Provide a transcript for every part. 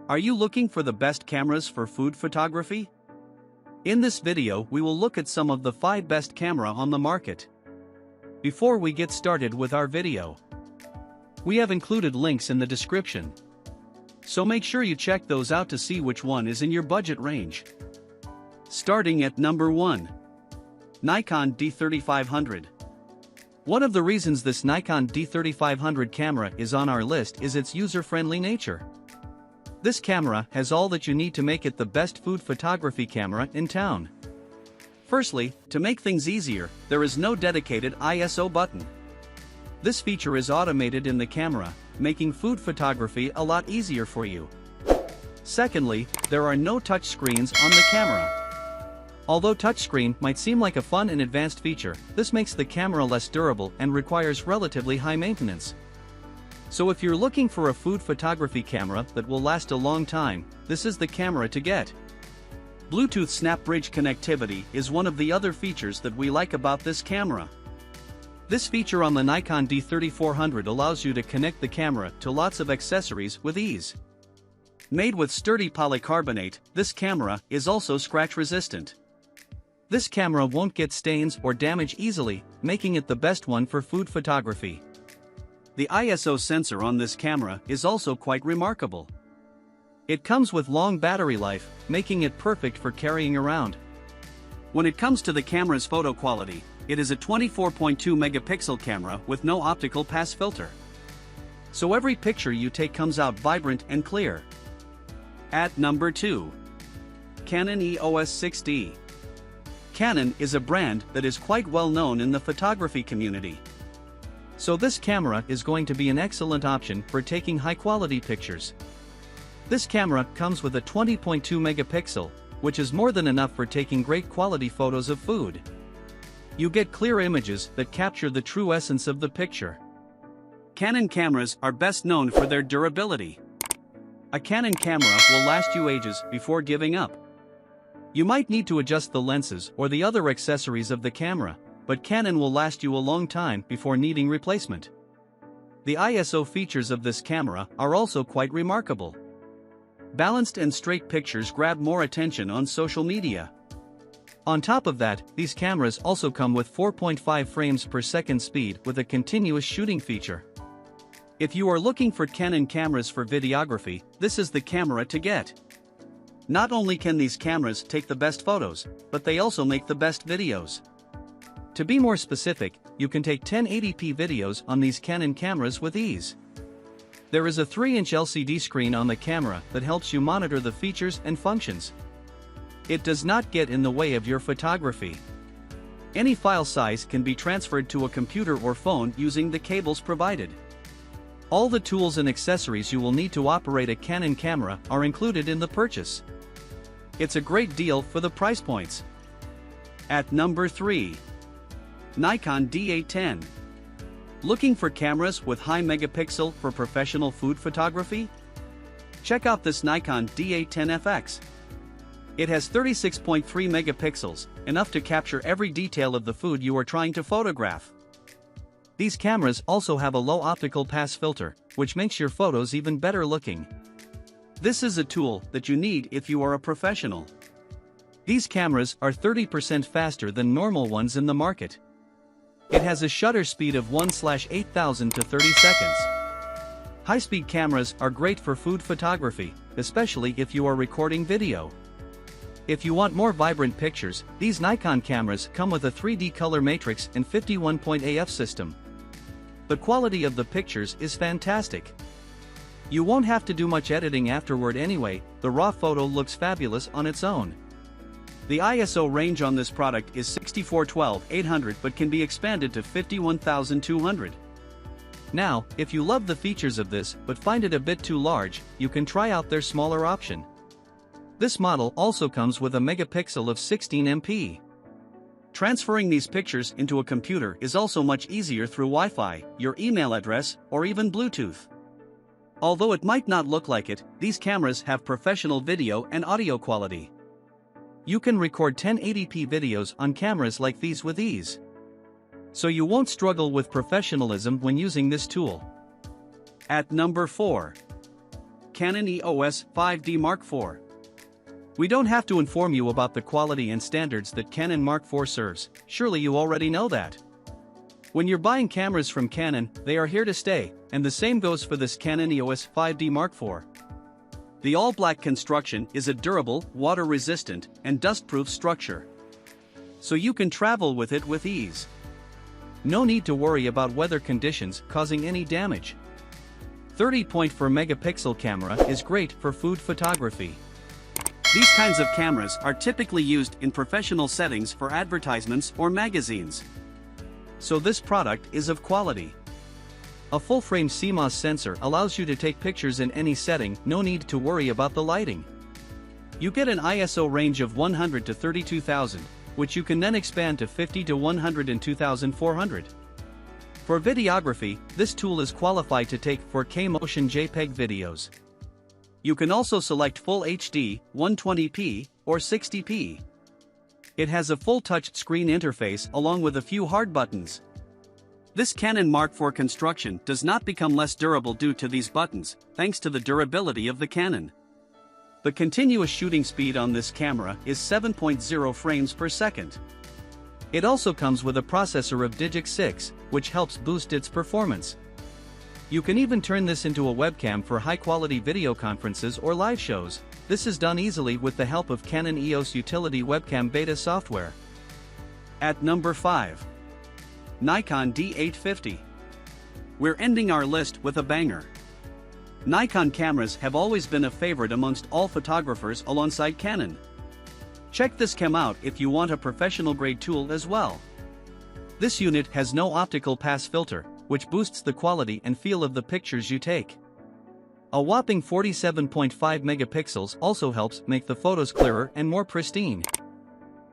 Are you looking for the best cameras for food photography? In this video we will look at some of the 5 best camera on the market. Before we get started with our video, we have included links in the description, so make sure you check those out to see which one is in your budget range. Starting at number 1. Nikon D3500. One of the reasons this Nikon D3500 camera is on our list is its user-friendly nature. This camera has all that you need to make it the best food photography camera in town. Firstly, to make things easier, there is no dedicated ISO button. This feature is automated in the camera, making food photography a lot easier for you. Secondly, there are no touch screens on the camera. Although touchscreen might seem like a fun and advanced feature, this makes the camera less durable and requires relatively high maintenance. So if you're looking for a food photography camera that will last a long time, this is the camera to get. Bluetooth Snap Bridge connectivity is one of the other features that we like about this camera. This feature on the Nikon D3400 allows you to connect the camera to lots of accessories with ease. Made with sturdy polycarbonate, this camera is also scratch resistant. This camera won't get stains or damage easily, making it the best one for food photography. The ISO sensor on this camera is also quite remarkable. It comes with long battery life, making it perfect for carrying around. When it comes to the camera's photo quality, it is a 24.2 megapixel camera with no optical pass filter. So every picture you take comes out vibrant and clear. At number 2. Canon EOS 6D. Canon is a brand that is quite well known in the photography community. So this camera is going to be an excellent option for taking high-quality pictures. This camera comes with a 20.2 megapixel, which is more than enough for taking great quality photos of food. You get clear images that capture the true essence of the picture. Canon cameras are best known for their durability. A Canon camera will last you ages before giving up. You might need to adjust the lenses or the other accessories of the camera, but Canon will last you a long time before needing replacement. The ISO features of this camera are also quite remarkable. Balanced and straight pictures grab more attention on social media. On top of that, these cameras also come with 4.5 frames per second speed with a continuous shooting feature. If you are looking for Canon cameras for videography, this is the camera to get. Not only can these cameras take the best photos, but they also make the best videos. To be more specific, you can take 1080p videos on these Canon cameras with ease. There is a 3-inch LCD screen on the camera that helps you monitor the features and functions. It does not get in the way of your photography. Any file size can be transferred to a computer or phone using the cables provided. All the tools and accessories you will need to operate a Canon camera are included in the purchase. It's a great deal for the price points. At number 3. Nikon D810. Looking for cameras with high megapixel for professional food photography? Check out this Nikon D810FX. It has 36.3 megapixels, enough to capture every detail of the food you are trying to photograph. These cameras also have a low optical pass filter, which makes your photos even better looking. This is a tool that you need if you are a professional. These cameras are 30% faster than normal ones in the market. It has a shutter speed of 1/8000 to 30 seconds. High-speed cameras are great for food photography, especially if you are recording video. If you want more vibrant pictures, these Nikon cameras come with a 3D color matrix and 51-point AF system. The quality of the pictures is fantastic. You won't have to do much editing afterward anyway, the raw photo looks fabulous on its own. The ISO range on this product is 6412-800 but can be expanded to 51200. Now, if you love the features of this but find it a bit too large, you can try out their smaller option. This model also comes with a megapixel of 16 MP. Transferring these pictures into a computer is also much easier through Wi-Fi, your email address, or even Bluetooth. Although it might not look like it, these cameras have professional video and audio quality. You can record 1080p videos on cameras like these with ease. So you won't struggle with professionalism when using this tool. At number 4. Canon EOS 5D Mark IV. We don't have to inform you about the quality and standards that Canon Mark IV serves, surely you already know that. When you're buying cameras from Canon, they are here to stay, and the same goes for this Canon EOS 5D Mark IV. The all-black construction is a durable, water-resistant, and dust-proof structure, so you can travel with it with ease. No need to worry about weather conditions causing any damage. 30.4 megapixel camera is great for food photography. These kinds of cameras are typically used in professional settings for advertisements or magazines, so this product is of quality. A full-frame CMOS sensor allows you to take pictures in any setting, no need to worry about the lighting. You get an ISO range of 100 to 32,000, which you can then expand to 50 to 102,400. For videography, this tool is qualified to take 4K motion JPEG videos. You can also select Full HD, 120p, or 60p. It has a full touch screen interface along with a few hard buttons. This Canon Mark IV construction does not become less durable due to these buttons, thanks to the durability of the Canon. The continuous shooting speed on this camera is 7.0 frames per second. It also comes with a processor of Digic 6, which helps boost its performance. You can even turn this into a webcam for high-quality video conferences or live shows. This is done easily with the help of Canon EOS Utility Webcam Beta software. At number 5. Nikon D850. We're ending our list with a banger. Nikon cameras have always been a favorite amongst all photographers alongside Canon. Check this cam out if you want a professional-grade tool as well. This unit has no optical pass filter, which boosts the quality and feel of the pictures you take. A whopping 47.5 megapixels also helps make the photos clearer and more pristine.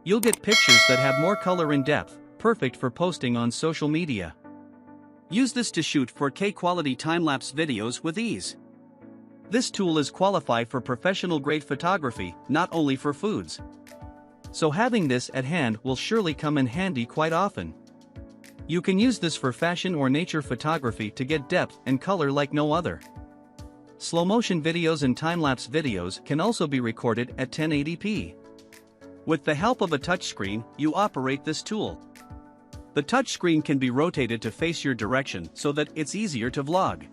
You'll get pictures that have more color and depth, perfect for posting on social media. Use this to shoot 4K quality time-lapse videos with ease. This tool is qualified for professional-grade photography, not only for foods. So having this at hand will surely come in handy quite often. You can use this for fashion or nature photography to get depth and color like no other. Slow-motion videos and time-lapse videos can also be recorded at 1080p. With the help of a touchscreen, you operate this tool. The touchscreen can be rotated to face your direction so that it's easier to vlog.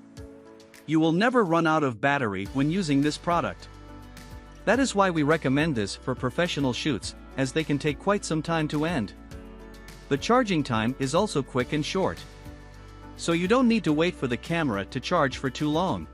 You will never run out of battery when using this product. That is why we recommend this for professional shoots, as they can take quite some time to end. The charging time is also quick and short, so you don't need to wait for the camera to charge for too long.